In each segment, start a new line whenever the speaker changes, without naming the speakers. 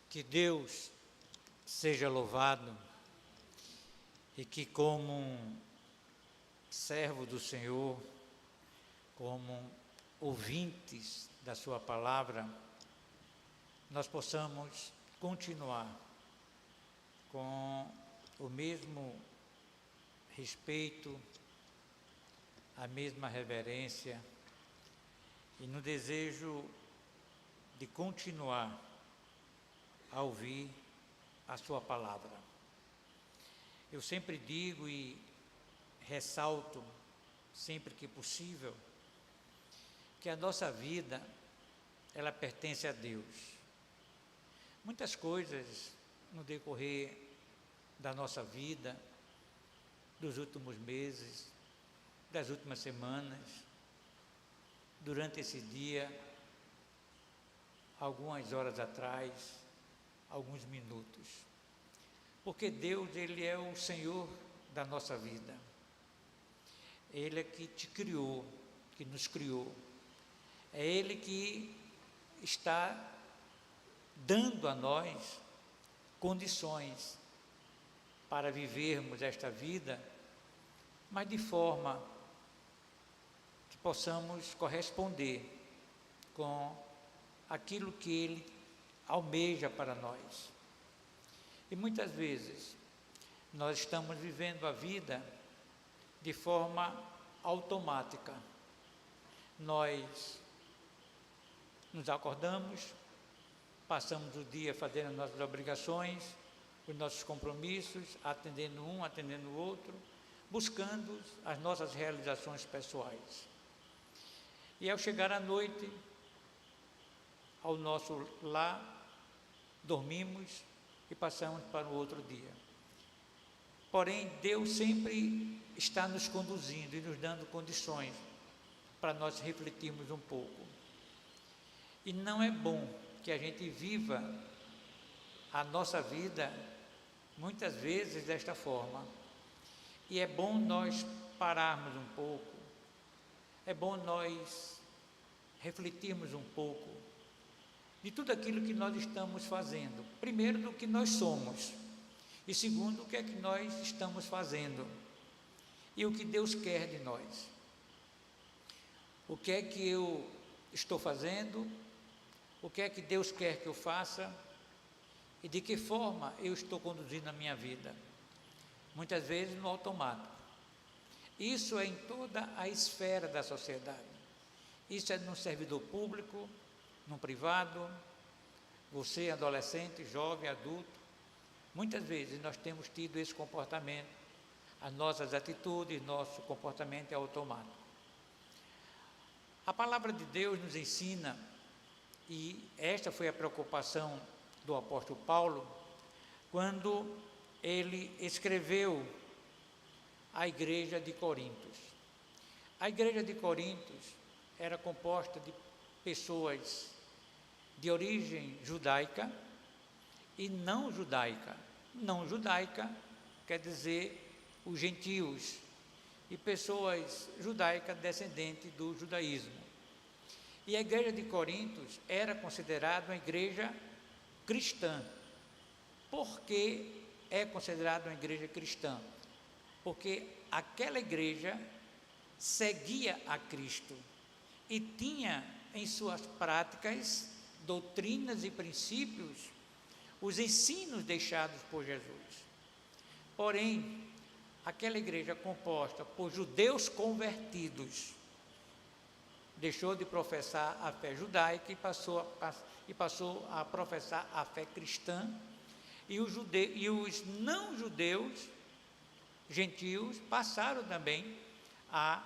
Que Deus seja louvado e que, como um servo do Senhor, como ouvintes da Sua palavra, nós possamos continuar com o mesmo respeito, a mesma reverência e no desejo de continuar a ouvir a Sua palavra. Eu sempre digo e ressalto, sempre que possível, que a nossa vida, ela pertence a Deus. Muitas coisas no decorrer da nossa vida, dos últimos meses, das últimas semanas, durante esse dia, algumas horas atrás, alguns minutos. Porque Deus, Ele é o Senhor da nossa vida. Ele é que te criou, que nos criou. É Ele que está dando a nós condições para vivermos esta vida, mas de forma que possamos corresponder com aquilo que Ele almeja para nós. E muitas vezes nós estamos vivendo a vida de forma automática. Nós nos acordamos, passamos o dia fazendo as nossas obrigações, os nossos compromissos, atendendo um, atendendo o outro, buscando as nossas realizações pessoais. E ao chegar à noite, ao nosso lar, dormimos e passamos para o outro dia. Porém, Deus sempre está nos conduzindo e nos dando condições para nós refletirmos um pouco. E não é bom que a gente viva a nossa vida muitas vezes desta forma. E é bom nós pararmos um pouco, é bom nós refletirmos um pouco de tudo aquilo que nós estamos fazendo. Primeiro, do que nós somos, e segundo, o que é que nós estamos fazendo e o que Deus quer de nós. O que é que eu estou fazendo, o que é que Deus quer que eu faça e de que forma eu estou conduzindo a minha vida. Muitas vezes no automático. Isso é em toda a esfera da sociedade. Isso é no servidor público, no privado, você adolescente, jovem, adulto. Muitas vezes nós temos tido esse comportamento, as nossas atitudes, nosso comportamento é automático. A palavra de Deus nos ensina, e esta foi a preocupação do apóstolo Paulo, quando ele escreveu à igreja de Corintos. A igreja de Corintos era composta de pessoas de origem judaica e não judaica. Não judaica quer dizer os gentios, e pessoas judaicas descendentes do judaísmo. E a igreja de Corintos era considerada uma igreja cristã. Por que é considerada uma igreja cristã? Porque aquela igreja seguia a Cristo e tinha em suas práticas, doutrinas e princípios, os ensinos deixados por Jesus. Porém, aquela igreja composta por judeus convertidos deixou de professar a fé judaica e passou a professar a fé cristã, e os não-judeus, gentios, passaram também a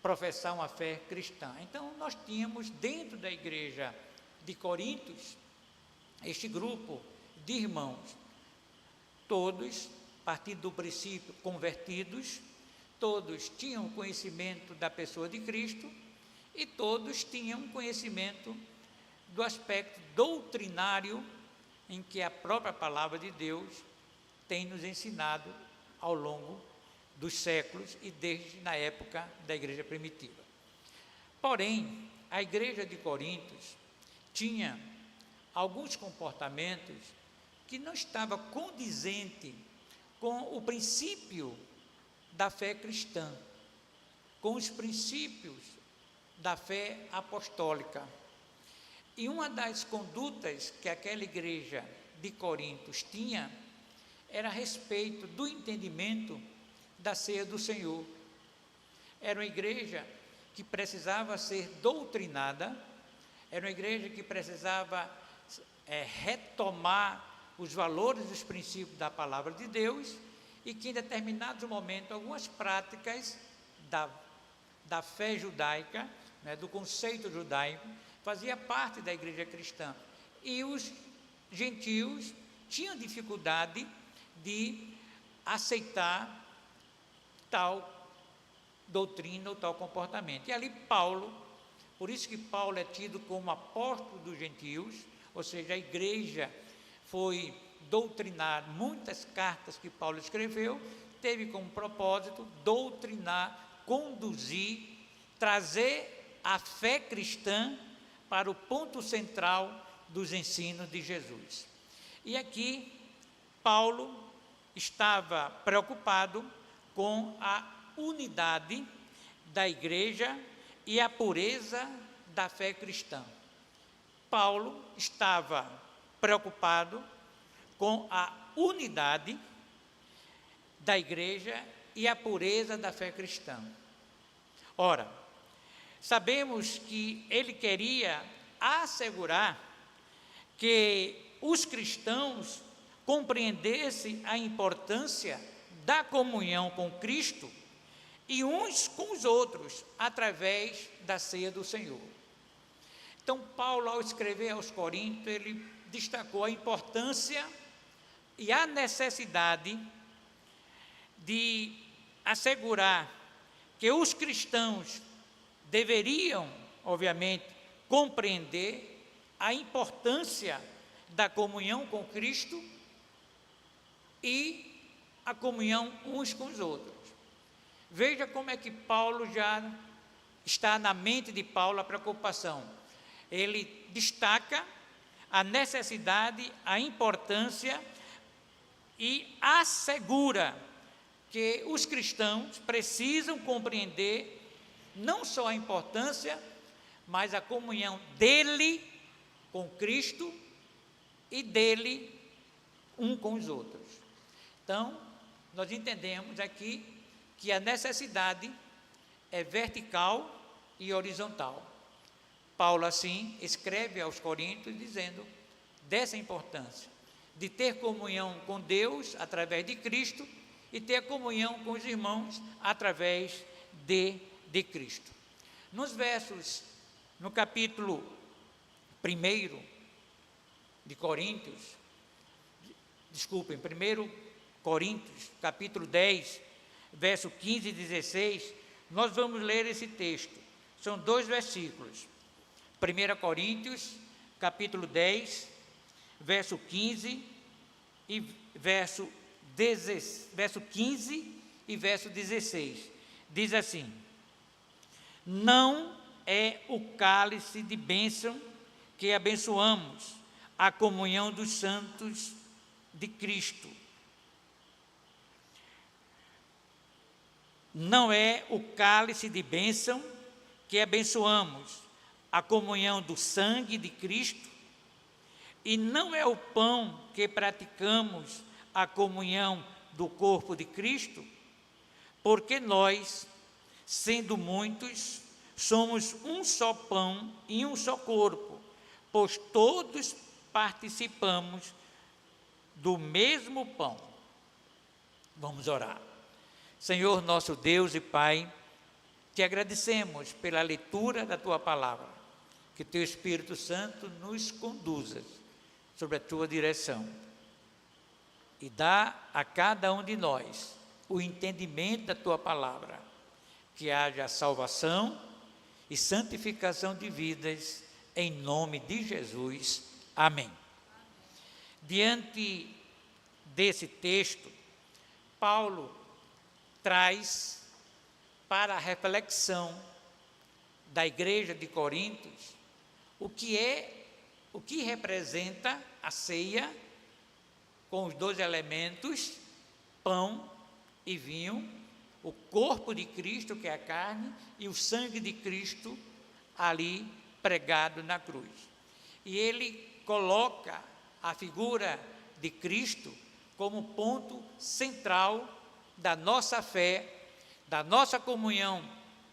professar uma fé cristã. Então, nós tínhamos dentro da igreja de Corintos, este grupo de irmãos, todos, partindo do princípio, convertidos, todos tinham conhecimento da pessoa de Cristo e todos tinham conhecimento do aspecto doutrinário em que a própria palavra de Deus tem nos ensinado ao longo dos séculos e desde na época da igreja primitiva. Porém, a igreja de Corintos tinha alguns comportamentos que não estavam condizentes com o princípio da fé cristã, com os princípios da fé apostólica. E uma das condutas que aquela igreja de Corintos tinha era a respeito do entendimento da ceia do Senhor. Era uma igreja que precisava ser doutrinada, era uma igreja que precisava retomar os valores e os princípios da palavra de Deus, e que em determinados momentos algumas práticas da fé judaica, né, do conceito judaico, fazia parte da igreja cristã, e os gentios tinham dificuldade de aceitar tal doutrina ou tal comportamento. E ali Paulo, por isso que Paulo é tido como apóstolo dos gentios, ou seja, a igreja foi doutrinar. Muitas cartas que Paulo escreveu teve como propósito doutrinar, conduzir, trazer a fé cristã para o ponto central dos ensinos de Jesus. E aqui Paulo estava preocupado com a unidade da igreja e a pureza da fé cristã. Paulo estava preocupado com a unidade da igreja e a pureza da fé cristã. Ora, sabemos que ele queria assegurar que os cristãos compreendessem a importância da comunhão com Cristo e uns com os outros, através da ceia do Senhor. Então, Paulo, ao escrever aos Coríntios, ele destacou a importância e a necessidade de assegurar que os cristãos deveriam, obviamente, compreender a importância da comunhão com Cristo e a comunhão uns com os outros. Veja como é que Paulo já está na mente de Paulo a preocupação. Ele destaca a necessidade, a importância e assegura que os cristãos precisam compreender não só a importância, mas a comunhão dele com Cristo e dele um com os outros. Então, nós entendemos aqui que a necessidade é vertical e horizontal. Paulo, assim, escreve aos Coríntios dizendo dessa importância de ter comunhão com Deus através de Cristo e ter comunhão com os irmãos através de Cristo. Nos versos, no capítulo 1 de Coríntios, desculpem, 1 Coríntios, capítulo 10, verso 15 e 16, nós vamos ler esse texto. São 2 versículos. 1 Coríntios, capítulo 10, verso 15 e verso 15 e verso 16. Diz assim: não é o cálice de bênção que abençoamos, a comunhão dos santos de Cristo. Não é o cálice de bênção que abençoamos, a comunhão do sangue de Cristo, e não é o pão que praticamos, a comunhão do corpo de Cristo, porque nós, sendo muitos, somos um só pão e um só corpo, pois todos participamos do mesmo pão. Vamos orar. Senhor nosso Deus e Pai, te agradecemos pela leitura da Tua palavra, que Teu Espírito Santo nos conduza sobre a Tua direção e dá a cada um de nós o entendimento da Tua palavra, que haja salvação e santificação de vidas, em nome de Jesus. Amém. Diante desse texto, Paulo traz para a reflexão da igreja de Coríntios o que é o que representa a ceia, com os dois elementos, pão e vinho, o corpo de Cristo, que é a carne, e o sangue de Cristo ali pregado na cruz. E ele coloca a figura de Cristo como ponto central da nossa fé, da nossa comunhão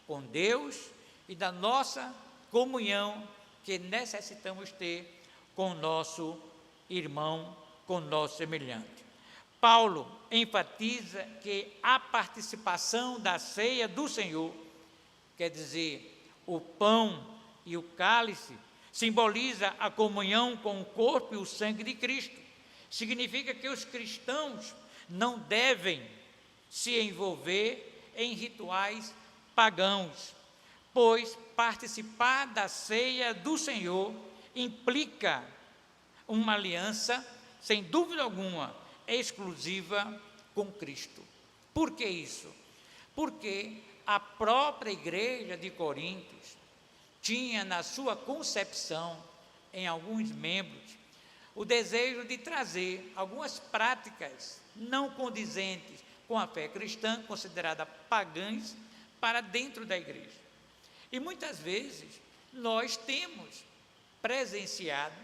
com Deus e da nossa comunhão que necessitamos ter com o nosso irmão, com o nosso semelhante. Paulo enfatiza que a participação da ceia do Senhor, quer dizer, o pão e o cálice, simboliza a comunhão com o corpo e o sangue de Cristo. Significa que os cristãos não devem se envolver em rituais pagãos, pois participar da ceia do Senhor implica uma aliança, sem dúvida alguma, exclusiva com Cristo. Por que isso? Porque a própria igreja de Coríntios tinha na sua concepção, em alguns membros, o desejo de trazer algumas práticas não condizentes com a fé cristã, considerada pagãs, para dentro da igreja. E muitas vezes nós temos presenciado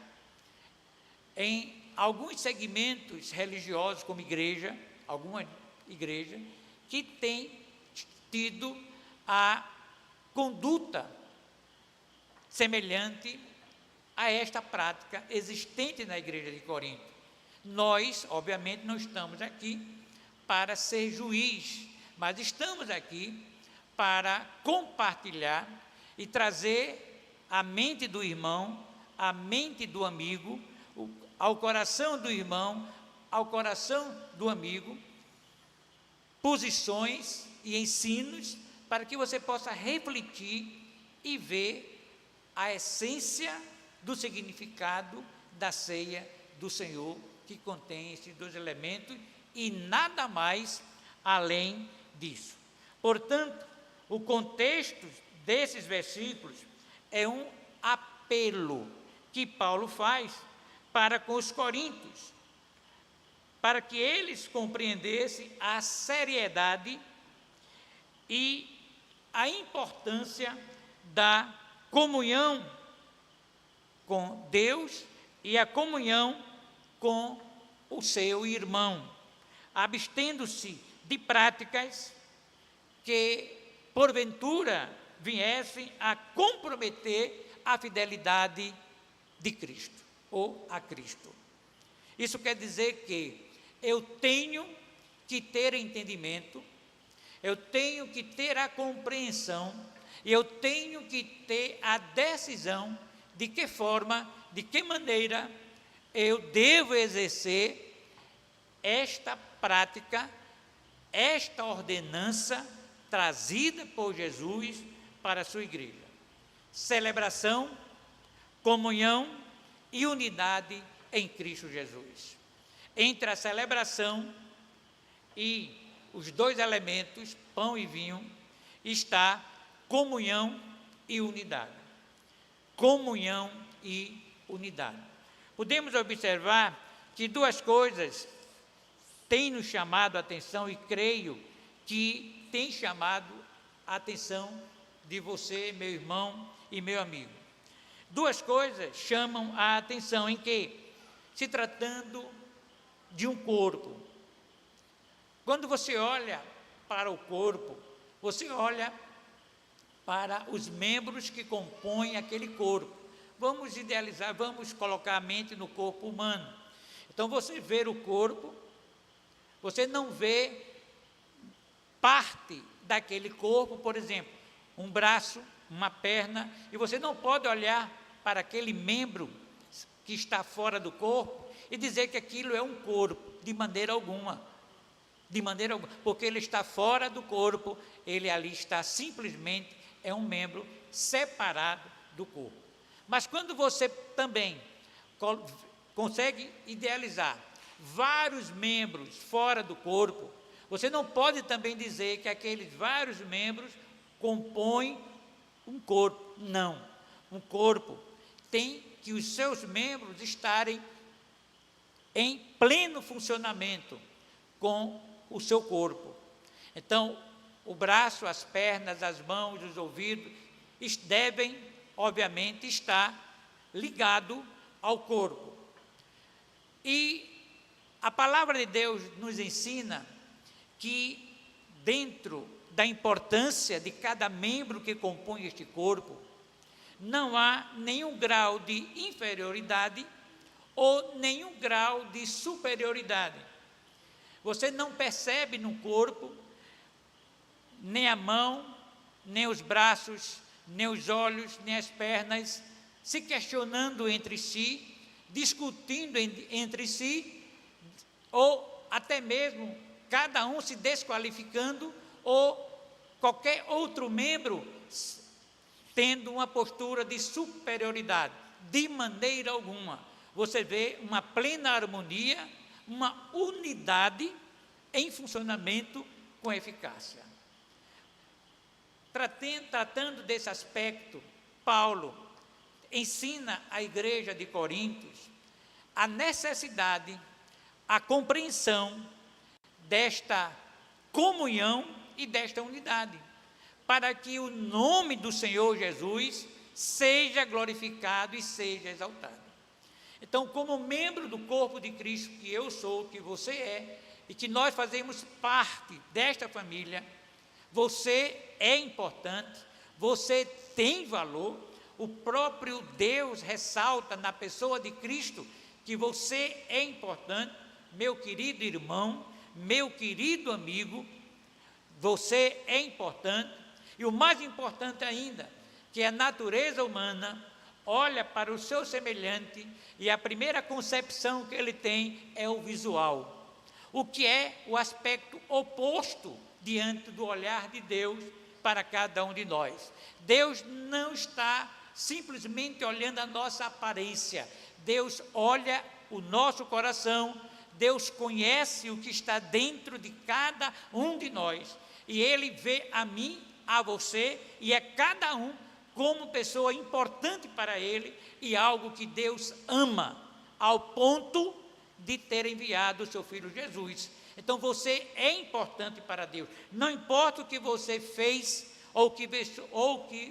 em alguns segmentos religiosos, como igreja, alguma igreja, que tem tido a conduta semelhante a esta prática existente na igreja de Corinto. Nós, obviamente, não estamos aqui para ser juiz, mas estamos aqui para compartilhar e trazer à mente do irmão, à mente do amigo, ao coração do irmão, ao coração do amigo, posições e ensinos para que você possa refletir e ver a essência do significado da ceia do Senhor, que contém esses dois elementos e nada mais além disso. Portanto, o contexto desses versículos é um apelo que Paulo faz para com os coríntios, para que eles compreendessem a seriedade e a importância da comunhão com Deus e a comunhão com o seu irmão, abstendo-se de práticas que, porventura, viessem a comprometer a fidelidade de Cristo, ou a Cristo. Isso quer dizer que eu tenho que ter entendimento, eu tenho que ter a compreensão, eu tenho que ter a decisão de que forma, de que maneira eu devo exercer esta prática, esta ordenança trazida por Jesus para a sua igreja. Celebração, comunhão e unidade em Cristo Jesus. Entre a celebração e os dois elementos, pão e vinho, está comunhão e unidade. Comunhão e unidade. Podemos observar que duas coisas têm nos chamado a atenção e creio que tem chamado a atenção de você, meu irmão e meu amigo. Duas coisas chamam a atenção em que, se tratando de um corpo, quando você olha para o corpo, você olha para os membros que compõem aquele corpo. Vamos idealizar, vamos colocar a mente no corpo humano. Então, você vê o corpo, você não vê parte daquele corpo, por exemplo, um braço, uma perna, e você não pode olhar para aquele membro que está fora do corpo e dizer que aquilo é um corpo, de maneira alguma, porque ele está fora do corpo, ele ali está simplesmente, é um membro separado do corpo. Mas quando você também consegue idealizar vários membros fora do corpo, você não pode também dizer que aqueles vários membros compõem um corpo. Não. Um corpo tem que os seus membros estarem em pleno funcionamento com o seu corpo. Então, o braço, as pernas, as mãos, os ouvidos devem, obviamente, estar ligados ao corpo. E a palavra de Deus nos ensina que, dentro da importância de cada membro que compõe este corpo, não há nenhum grau de inferioridade ou nenhum grau de superioridade. Você não percebe no corpo nem a mão, nem os braços, nem os olhos, nem as pernas, se questionando entre si, discutindo entre si, ou até mesmo cada um se desqualificando, ou qualquer outro membro tendo uma postura de superioridade. De maneira alguma. Você vê uma plena harmonia, uma unidade em funcionamento com eficácia. Tratando desse aspecto, Paulo ensina à igreja de Coríntios a necessidade, a compreensão desta comunhão e desta unidade, para que o nome do Senhor Jesus seja glorificado e seja exaltado. Então, como membro do corpo de Cristo, que eu sou, que você é, e que nós fazemos parte desta família, você é importante, você tem valor. O próprio Deus ressalta na pessoa de Cristo que você é importante, meu querido irmão, meu querido amigo, você é importante. E o mais importante ainda, que a natureza humana olha para o seu semelhante e a primeira concepção que ele tem é o visual, o que é o aspecto oposto diante do olhar de Deus para cada um de nós. Deus não está simplesmente olhando a nossa aparência, Deus olha o nosso coração, Deus conhece o que está dentro de cada um de nós, e Ele vê a mim, a você, e a cada um como pessoa importante para Ele, e algo que Deus ama, ao ponto de ter enviado o seu Filho Jesus. Então você é importante para Deus, não importa o que você fez, ou que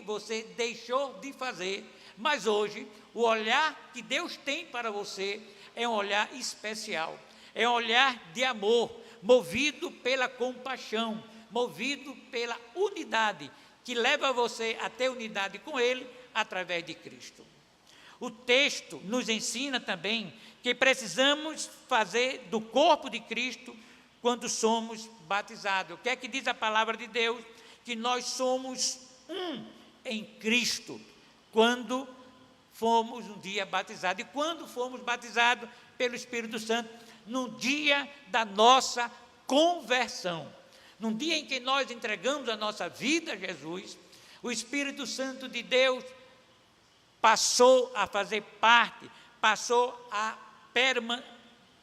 você deixou de fazer, mas hoje, o olhar que Deus tem para você, é um olhar especial, é um olhar de amor, movido pela compaixão, movido pela unidade, que leva você a ter unidade com Ele, através de Cristo. O texto nos ensina também que precisamos fazer do corpo de Cristo quando somos batizados. O que é que diz a palavra de Deus? Que nós somos um em Cristo, quando fomos um dia batizados. E quando fomos batizados pelo Espírito Santo, no dia da nossa conversão. Num dia em que nós entregamos a nossa vida a Jesus, o Espírito Santo de Deus passou a fazer parte, passou a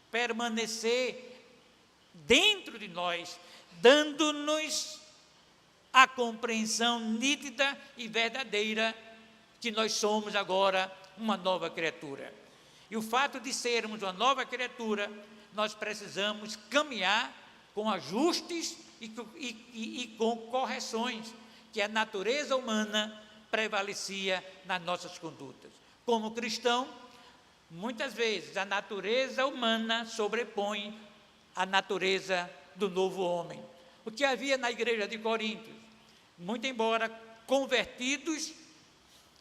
permanecer dentro de nós, dando-nos a compreensão nítida e verdadeira que nós somos agora uma nova criatura. E o fato de sermos uma nova criatura, nós precisamos caminhar com ajustes e com correções, que a natureza humana prevalecia nas nossas condutas. Como cristão, muitas vezes a natureza humana sobrepõe a natureza do novo homem. O que havia na igreja de Coríntios, muito embora convertidos,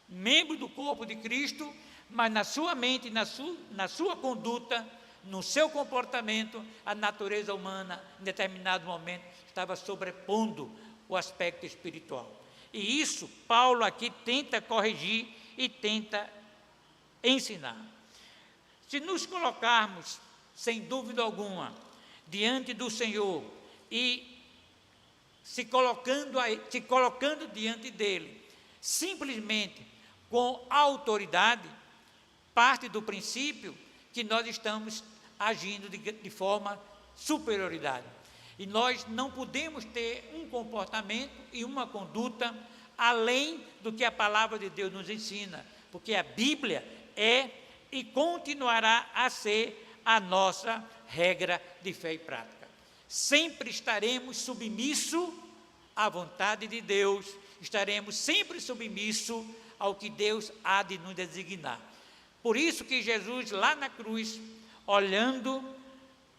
membros do corpo de Cristo, mas na sua mente, na sua conduta, no seu comportamento, a natureza humana, em determinado momento, estava sobrepondo o aspecto espiritual. E isso, Paulo aqui tenta corrigir e tenta ensinar. Se nos colocarmos, sem dúvida alguma, diante do Senhor e se colocando diante dele, simplesmente com autoridade, parte do princípio que nós estamos agindo de forma superioridade. E nós não podemos ter um comportamento e uma conduta além do que a palavra de Deus nos ensina, porque a Bíblia é e continuará a ser a nossa regra de fé e prática. Sempre estaremos submissos à vontade de Deus, estaremos sempre submissos ao que Deus há de nos designar. Por isso que Jesus, lá na cruz, olhando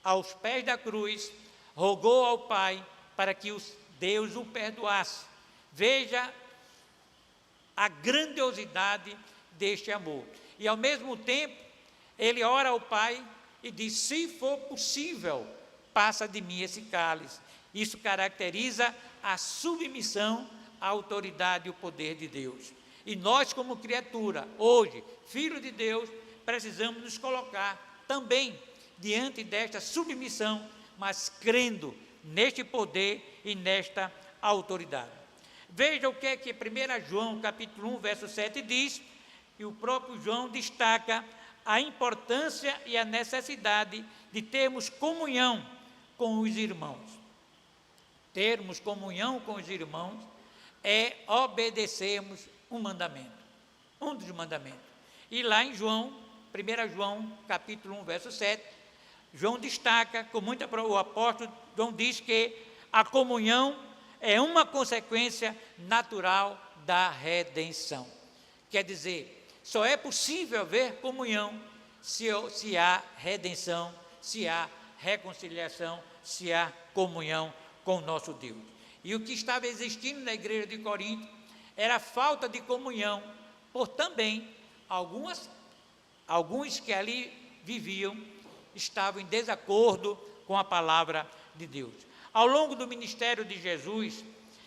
aos pés da cruz, rogou ao Pai para que Deus o perdoasse. Veja a grandiosidade deste amor. E ao mesmo tempo, ele ora ao Pai e diz: se for possível, passa de mim esse cálice. Isso caracteriza a submissão à autoridade e ao poder de Deus. E nós, como criatura, hoje, filho de Deus, precisamos nos colocar também diante desta submissão, mas crendo neste poder e nesta autoridade. Veja o que é que 1 João, capítulo 1, verso 7 diz, e o próprio João destaca a importância e a necessidade de termos comunhão com os irmãos. Termos comunhão com os irmãos é obedecermos um mandamento, um dos mandamentos. E lá em João, 1 João, capítulo 1, verso 7, João destaca, o apóstolo João diz que a comunhão é uma consequência natural da redenção. Quer dizer, só é possível haver comunhão se há redenção, se há reconciliação, se há comunhão com o nosso Deus. E o que estava existindo na igreja de Corinto era a falta de comunhão, por também alguns que ali viviam estavam em desacordo com a palavra de Deus. Ao longo do ministério de Jesus,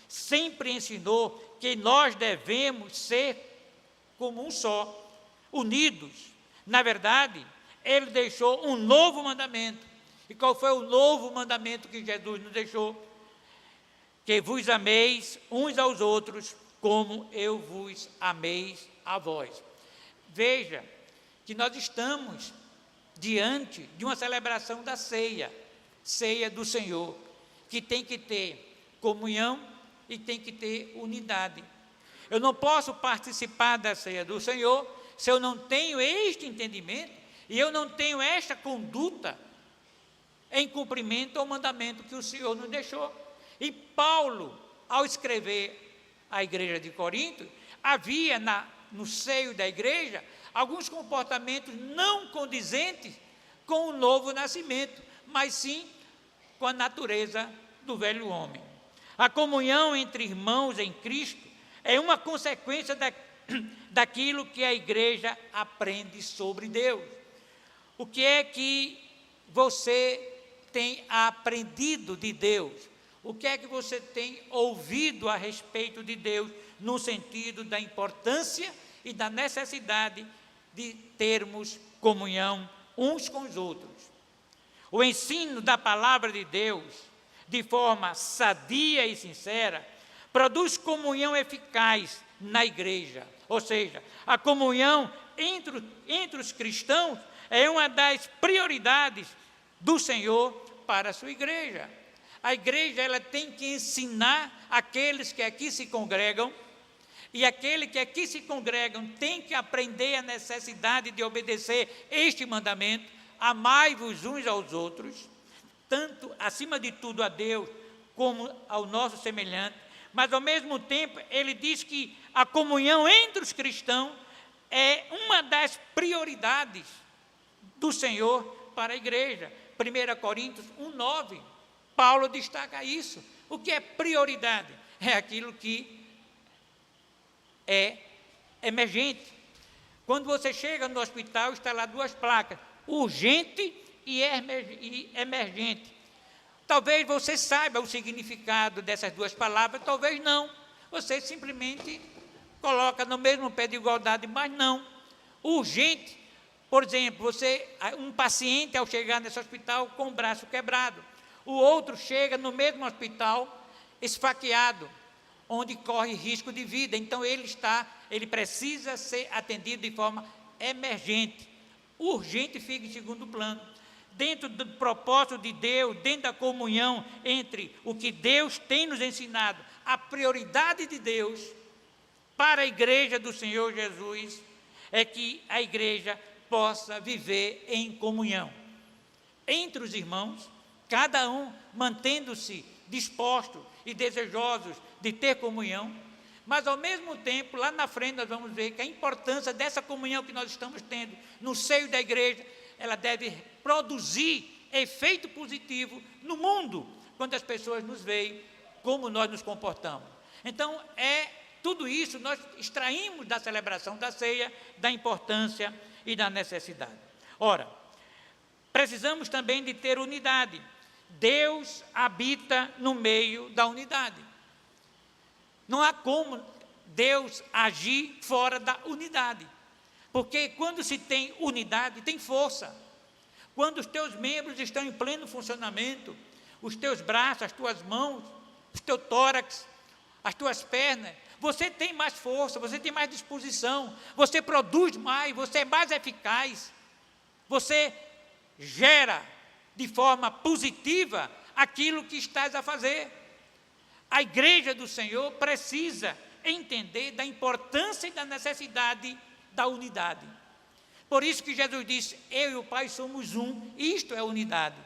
sempre ensinou que nós devemos ser como um só, unidos. Na verdade, ele deixou um novo mandamento. E qual foi o novo mandamento que Jesus nos deixou? Que vos ameis uns aos outros, como eu vos amei a vós. Veja que nós estamos diante de uma celebração da ceia do Senhor, que tem que ter comunhão e tem que ter unidade. Eu não posso participar da ceia do Senhor se eu não tenho este entendimento e eu não tenho esta conduta em cumprimento ao mandamento que o Senhor nos deixou. E Paulo, ao escrever à igreja de Corinto, havia no seio da igreja alguns comportamentos não condizentes com o novo nascimento, mas sim com a natureza do velho homem. A comunhão entre irmãos em Cristo é uma consequência daquilo que a igreja aprende sobre Deus. O que é que você tem aprendido de Deus? O que é que você tem ouvido a respeito de Deus, no sentido da importância e da necessidade de termos comunhão uns com os outros? O ensino da palavra de Deus, de forma sadia e sincera, produz comunhão eficaz na igreja. Ou seja, a comunhão entre os cristãos é uma das prioridades do Senhor para a sua igreja. A igreja ela tem que ensinar aqueles que aqui se congregam, e aqueles que aqui se congregam têm que aprender a necessidade de obedecer este mandamento: amai-vos uns aos outros, tanto acima de tudo a Deus como ao nosso semelhante. Mas ao mesmo tempo ele diz que a comunhão entre os cristãos é uma das prioridades do Senhor para a igreja. 1 Coríntios 1:9, Paulo destaca isso. O que é prioridade? É aquilo que é emergente. Quando você chega no hospital, está lá duas placas: urgente e emergente. Talvez você saiba o significado dessas duas palavras, talvez não. Você simplesmente coloca no mesmo pé de igualdade, mas não. Urgente, por exemplo, um paciente ao chegar nesse hospital com o braço quebrado, o outro chega no mesmo hospital esfaqueado, onde corre risco de vida. Então ele precisa ser atendido de forma emergente. Urgente fica em segundo plano. Dentro do propósito de Deus, dentro da comunhão entre o que Deus tem nos ensinado, a prioridade de Deus para a igreja do Senhor Jesus é que a igreja possa viver em comunhão entre os irmãos, cada um mantendo-se disposto e desejosos de ter comunhão, mas ao mesmo tempo, lá na frente nós vamos ver que a importância dessa comunhão que nós estamos tendo no seio da igreja, ela deve produzir efeito positivo no mundo, quando as pessoas nos veem, como nós nos comportamos. Então, tudo isso nós extraímos da celebração da ceia, da importância e da necessidade. Ora, precisamos também de ter unidade. Deus habita no meio da unidade. Não há como Deus agir fora da unidade, porque quando se tem unidade, tem força. Quando os teus membros estão em pleno funcionamento, os teus braços, as tuas mãos, o teu tórax, as tuas pernas, você tem mais força, você tem mais disposição, você produz mais, você é mais eficaz, você gera de forma positiva aquilo que estás a fazer. A igreja do Senhor precisa entender da importância e da necessidade da unidade. Por isso que Jesus disse, eu e o Pai somos um, isto é unidade.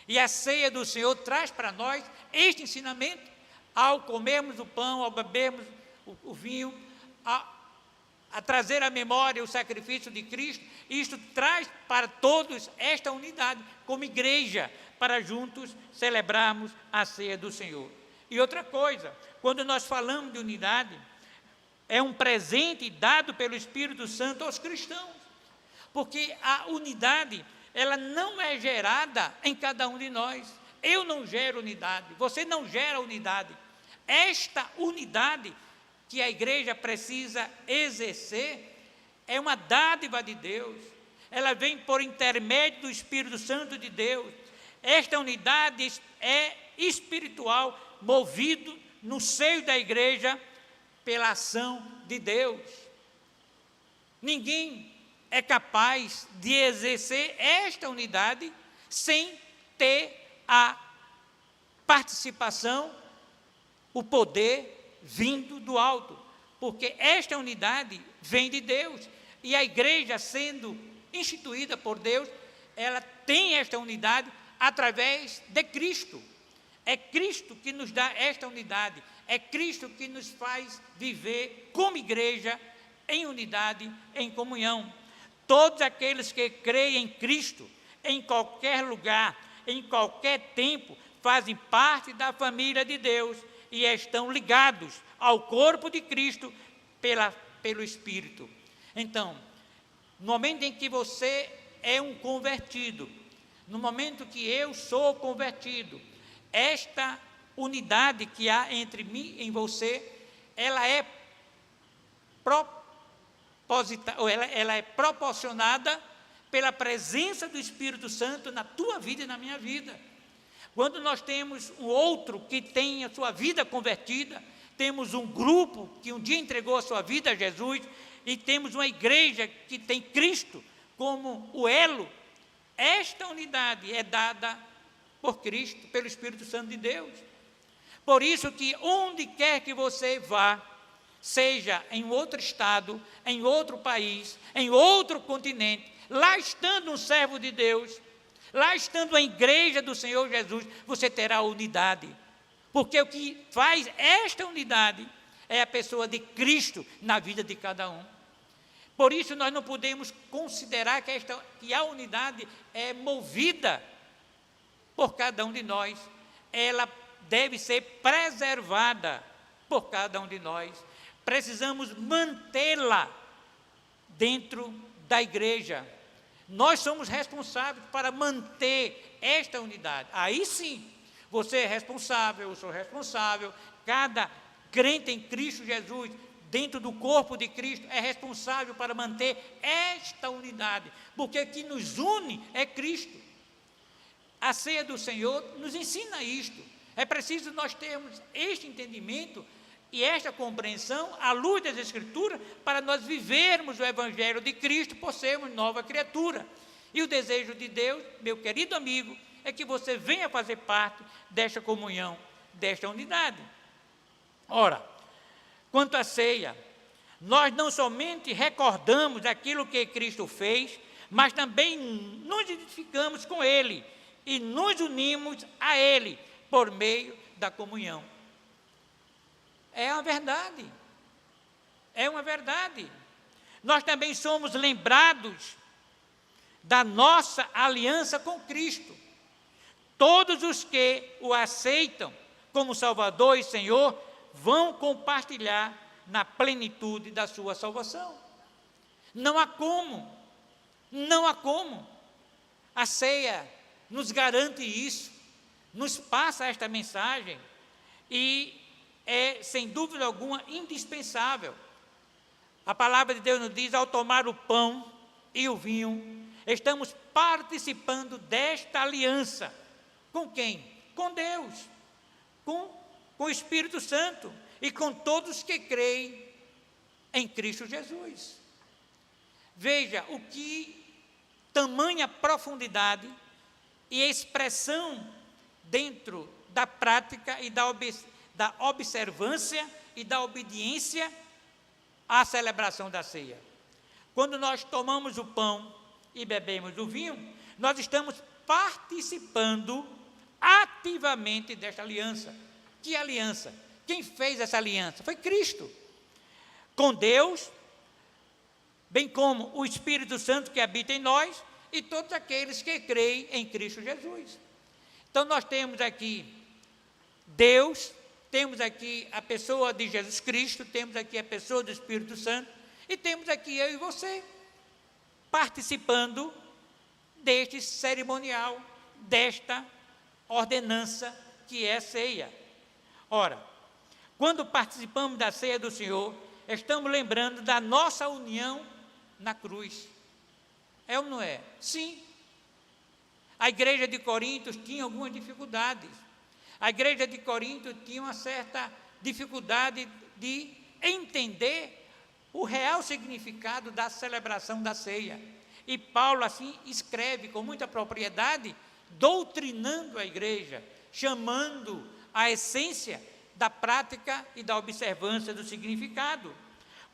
E a ceia do Senhor traz para nós este ensinamento, ao comermos o pão, ao bebermos o vinho, a trazer à memória o sacrifício de Cristo. Isto traz para todos esta unidade, como igreja, para juntos celebrarmos a ceia do Senhor. E outra coisa, quando nós falamos de unidade, é um presente dado pelo Espírito Santo aos cristãos, porque a unidade, ela não é gerada em cada um de nós. Eu não gero unidade, você não gera unidade. Esta unidade que a igreja precisa exercer é uma dádiva de Deus, ela vem por intermédio do Espírito Santo de Deus. Esta unidade é espiritual, movido no seio da igreja pela ação de Deus. Ninguém é capaz de exercer esta unidade sem ter a participação, o poder vindo do alto, porque esta unidade vem de Deus, e a igreja, sendo instituída por Deus, ela tem esta unidade através de Cristo. É Cristo que nos dá esta unidade, é Cristo que nos faz viver como igreja em unidade, em comunhão. Todos aqueles que creem em Cristo, em qualquer lugar, em qualquer tempo, fazem parte da família de Deus e estão ligados ao corpo de Cristo pelo Espírito. Então, no momento em que você é um convertido, no momento que eu sou convertido, esta unidade que há entre mim e você, ela é proporcionada pela presença do Espírito Santo na tua vida e na minha vida. Quando nós temos um outro que tem a sua vida convertida, temos um grupo que um dia entregou a sua vida a Jesus, e temos uma igreja que tem Cristo como o elo, esta unidade é dada por Cristo, pelo Espírito Santo de Deus. Por isso que onde quer que você vá, seja em outro estado, em outro país, em outro continente, lá estando um servo de Deus, lá estando a igreja do Senhor Jesus, você terá unidade. Porque o que faz esta unidade é a pessoa de Cristo na vida de cada um. Por isso nós não podemos considerar que a unidade é movida por cada um de nós. Ela deve ser preservada por cada um de nós. Precisamos mantê-la dentro da igreja. Nós somos responsáveis para manter esta unidade. Aí sim, você é responsável, eu sou responsável, cada crente em Cristo Jesus, dentro do corpo de Cristo, é responsável para manter esta unidade, porque o que nos une é Cristo. A ceia do Senhor nos ensina isto. É preciso nós termos este entendimento e esta compreensão à luz das Escrituras, para nós vivermos o Evangelho de Cristo, por sermos nova criatura. E o desejo de Deus, meu querido amigo, é que você venha fazer parte desta comunhão, desta unidade. Ora, quanto à ceia, nós não somente recordamos aquilo que Cristo fez, mas também nos identificamos com Ele e nos unimos a Ele por meio da comunhão. É uma verdade. É uma verdade. Nós também somos lembrados da nossa aliança com Cristo. Todos os que o aceitam como Salvador e Senhor vão compartilhar na plenitude da sua salvação. Não há como. Não há como. A ceia nos garante isso, nos passa esta mensagem e é, sem dúvida alguma, indispensável. A palavra de Deus nos diz, ao tomar o pão e o vinho, estamos participando desta aliança. Com quem? Com Deus, com o Espírito Santo e com todos que creem em Cristo Jesus. Veja o que tamanha profundidade e expressão dentro da prática e da observância e da obediência à celebração da ceia. Quando nós tomamos o pão e bebemos o vinho, nós estamos participando ativamente desta aliança. Que aliança? Quem fez essa aliança? Foi Cristo. Com Deus, bem como o Espírito Santo que habita em nós e todos aqueles que creem em Cristo Jesus. Então nós temos aqui Deus, temos aqui a pessoa de Jesus Cristo, temos aqui a pessoa do Espírito Santo e temos aqui eu e você participando deste cerimonial, desta ordenança que é a ceia. Ora, quando participamos da ceia do Senhor, estamos lembrando da nossa união na cruz. É ou não é? Sim. A igreja de Corinto tinha algumas dificuldades. A igreja de Corinto tinha uma certa dificuldade de entender o real significado da celebração da ceia. E Paulo assim escreve com muita propriedade, doutrinando a igreja, chamando a essência da prática e da observância do significado.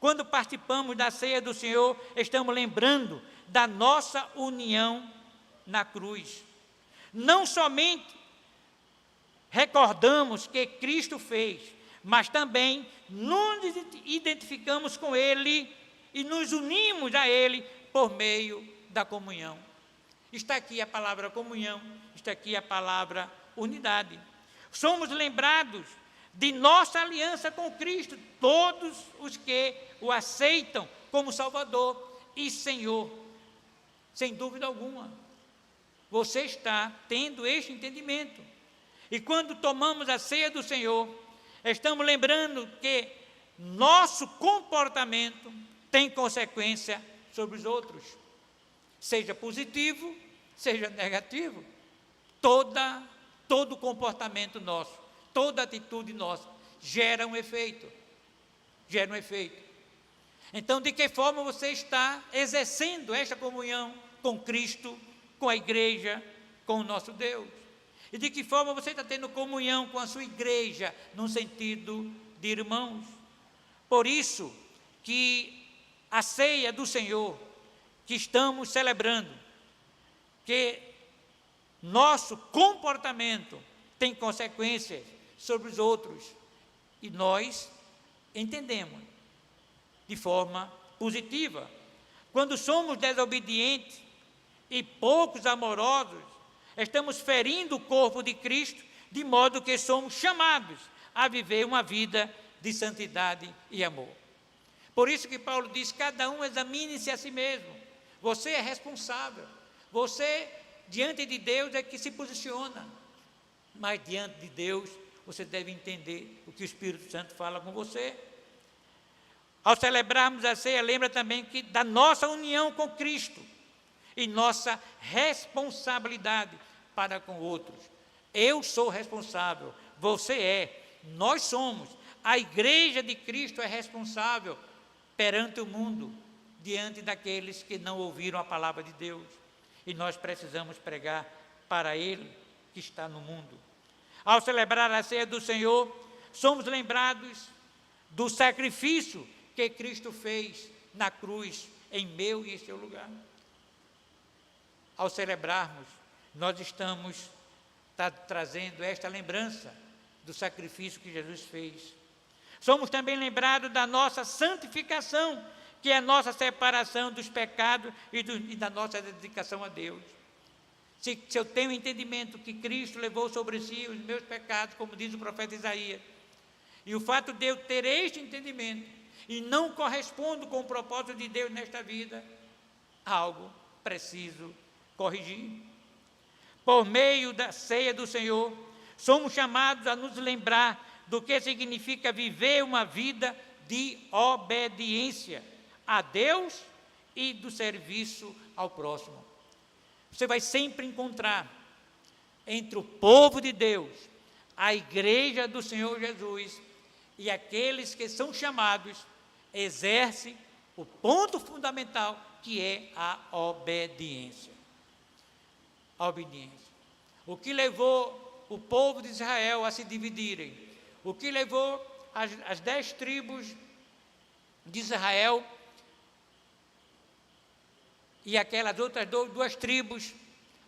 Quando participamos da ceia do Senhor, estamos lembrando da nossa união na cruz. Não somente recordamos que Cristo fez, mas também nos identificamos com Ele e nos unimos a Ele por meio da comunhão. Está aqui a palavra comunhão, está aqui a palavra unidade. Somos lembrados de nossa aliança com Cristo, todos os que o aceitam como Salvador e Senhor. Sem dúvida alguma, você está tendo este entendimento. E quando tomamos a ceia do Senhor, estamos lembrando que nosso comportamento tem consequência sobre os outros, seja positivo, seja negativo. Todo comportamento nosso, toda atitude nossa gera um efeito. Então, de que forma você está exercendo esta comunhão com Cristo, com a igreja, com o nosso Deus? E de que forma você está tendo comunhão com a sua igreja, no sentido de irmãos? Por isso que a ceia do Senhor, que estamos celebrando, que nosso comportamento tem consequências sobre os outros, e nós entendemos de forma positiva. Quando somos desobedientes e poucos amorosos, estamos ferindo o corpo de Cristo, de modo que somos chamados a viver uma vida de santidade e amor. Por isso que Paulo diz, cada um examine-se a si mesmo. Você é responsável. Você, diante de Deus, é que se posiciona. Mas diante de Deus, você deve entender o que o Espírito Santo fala com você. Ao celebrarmos a ceia, lembra também que da nossa união com Cristo e nossa responsabilidade para com outros. Eu sou responsável, você é, nós somos. A igreja de Cristo é responsável perante o mundo, diante daqueles que não ouviram a palavra de Deus. E nós precisamos pregar para Ele que está no mundo. Ao celebrar a ceia do Senhor, somos lembrados do sacrifício que Cristo fez na cruz, em meu e em seu lugar. Ao celebrarmos, nós estamos trazendo esta lembrança do sacrifício que Jesus fez. Somos também lembrados da nossa santificação, que é a nossa separação dos pecados e da nossa dedicação a Deus. Se eu tenho entendimento que Cristo levou sobre si os meus pecados, como diz o profeta Isaías, e o fato de eu ter este entendimento e não correspondo com o propósito de Deus nesta vida, algo preciso corrigir. Por meio da ceia do Senhor, somos chamados a nos lembrar do que significa viver uma vida de obediência a Deus e do serviço ao próximo. Você vai sempre encontrar entre o povo de Deus, a igreja do Senhor Jesus e aqueles que são chamados, exerce o ponto fundamental, que é a obediência. A obediência. O que levou o povo de Israel a se dividirem? O que levou as 10 tribos de Israel e aquelas outras duas tribos,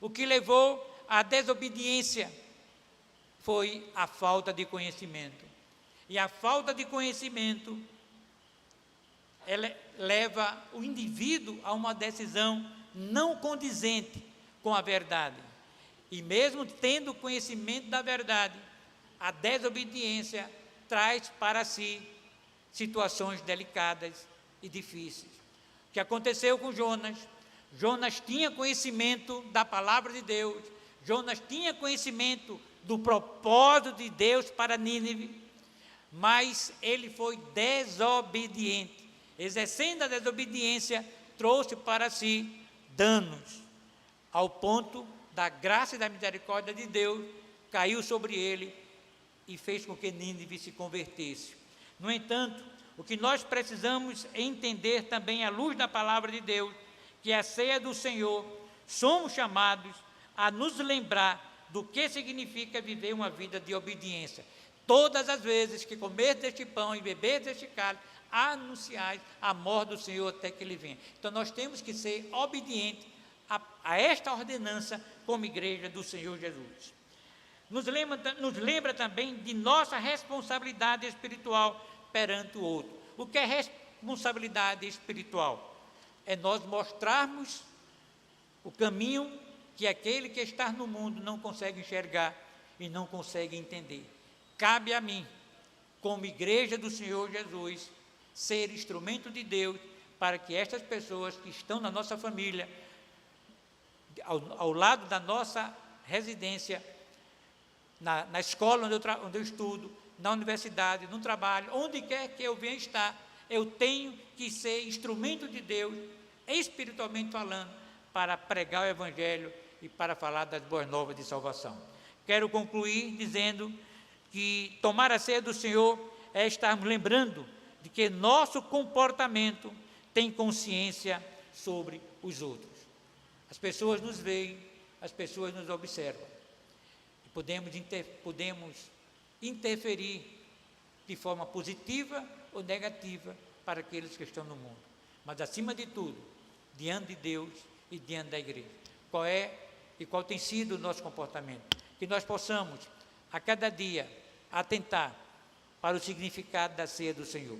o que levou à desobediência foi a falta de conhecimento. E a falta de conhecimento, ela leva o indivíduo a uma decisão não condizente com a verdade. E mesmo tendo conhecimento da verdade, a desobediência traz para si situações delicadas e difíceis. O que aconteceu com Jonas? Jonas tinha conhecimento da palavra de Deus, Jonas tinha conhecimento do propósito de Deus para Nínive, mas ele foi desobediente. Exercendo a desobediência, trouxe para si danos, ao ponto da graça e da misericórdia de Deus, caiu sobre ele e fez com que Nínive se convertesse. No entanto, o que nós precisamos entender também à luz da palavra de Deus, que a ceia do Senhor, somos chamados a nos lembrar do que significa viver uma vida de obediência. Todas as vezes que comer deste pão e beber deste cálice, anunciais a morte do Senhor até que Ele venha. Então nós temos que ser obedientes a esta ordenança como igreja do Senhor Jesus. Nos lembra também de nossa responsabilidade espiritual perante o outro. O que é responsabilidade espiritual? É nós mostrarmos o caminho que aquele que está no mundo não consegue enxergar e não consegue entender. Cabe a mim, como igreja do Senhor Jesus, ser instrumento de Deus para que estas pessoas que estão na nossa família, ao lado da nossa residência, na escola onde eu estudo, na universidade, no trabalho, onde quer que eu venha estar, eu tenho que ser instrumento de Deus, espiritualmente falando, para pregar o Evangelho e para falar das boas novas de salvação. Quero concluir dizendo que tomar a ceia do Senhor é estarmos lembrando de que nosso comportamento tem consciência sobre os outros. As pessoas nos veem, as pessoas nos observam. E podemos interferir de forma positiva ou negativa para aqueles que estão no mundo. Mas, acima de tudo, diante de Deus e diante da igreja. Qual tem sido o nosso comportamento? Que nós possamos, a cada dia, atentar para o significado da ceia do Senhor.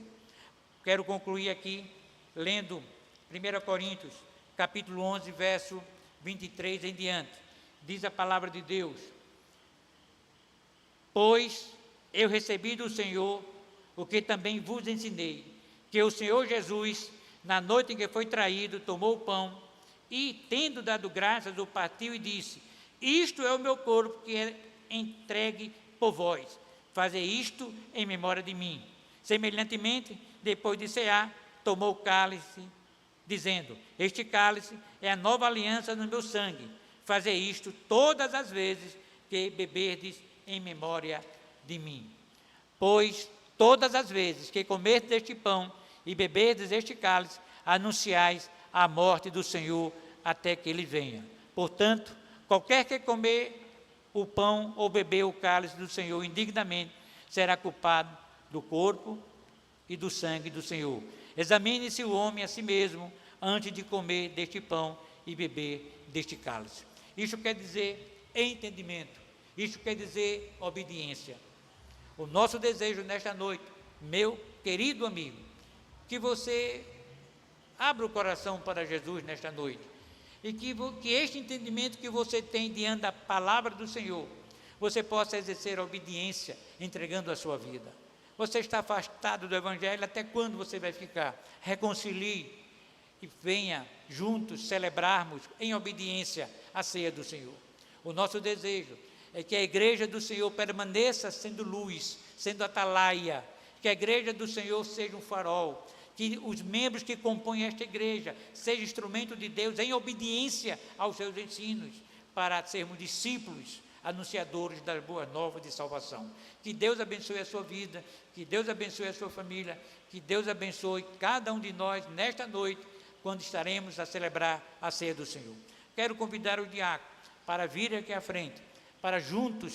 Quero concluir aqui, lendo 1 Coríntios, capítulo 11, verso 23 em diante. Diz a palavra de Deus: pois eu recebi do Senhor o que também vos ensinei, que o Senhor Jesus, na noite em que foi traído, tomou o pão e, tendo dado graças, o partiu e disse: isto é o meu corpo que é entregue por vós, fazei isto em memória de mim. Semelhantemente, depois de cear, tomou o cálice, dizendo: este cálice é a nova aliança no meu sangue, fazei isto todas as vezes que beberdes em memória de mim. Pois todas as vezes que comerdes este pão e beberdes este cálice, anunciais a morte do Senhor até que Ele venha. Portanto, qualquer que comer o pão ou beber o cálice do Senhor indignamente, será culpado do corpo e do sangue do Senhor. Examine-se o homem a si mesmo antes de comer deste pão e beber deste cálice. Isso quer dizer entendimento, isso quer dizer obediência. O nosso desejo nesta noite, meu querido amigo, que você abra o coração para Jesus nesta noite, e que este entendimento que você tem diante da palavra do Senhor, você possa exercer obediência, entregando a sua vida. Você está afastado do Evangelho, até quando você vai ficar? Reconcilie e venha juntos celebrarmos em obediência a ceia do Senhor. O nosso desejo é que a igreja do Senhor permaneça sendo luz, sendo atalaia, que a igreja do Senhor seja um farol, que os membros que compõem esta igreja sejam instrumento de Deus em obediência aos seus ensinos, para sermos discípulos, anunciadores das boas novas de salvação. Que Deus abençoe a sua vida, que Deus abençoe a sua família, que Deus abençoe cada um de nós nesta noite, quando estaremos a celebrar a ceia do Senhor. Quero convidar o diácono para vir aqui à frente, para juntos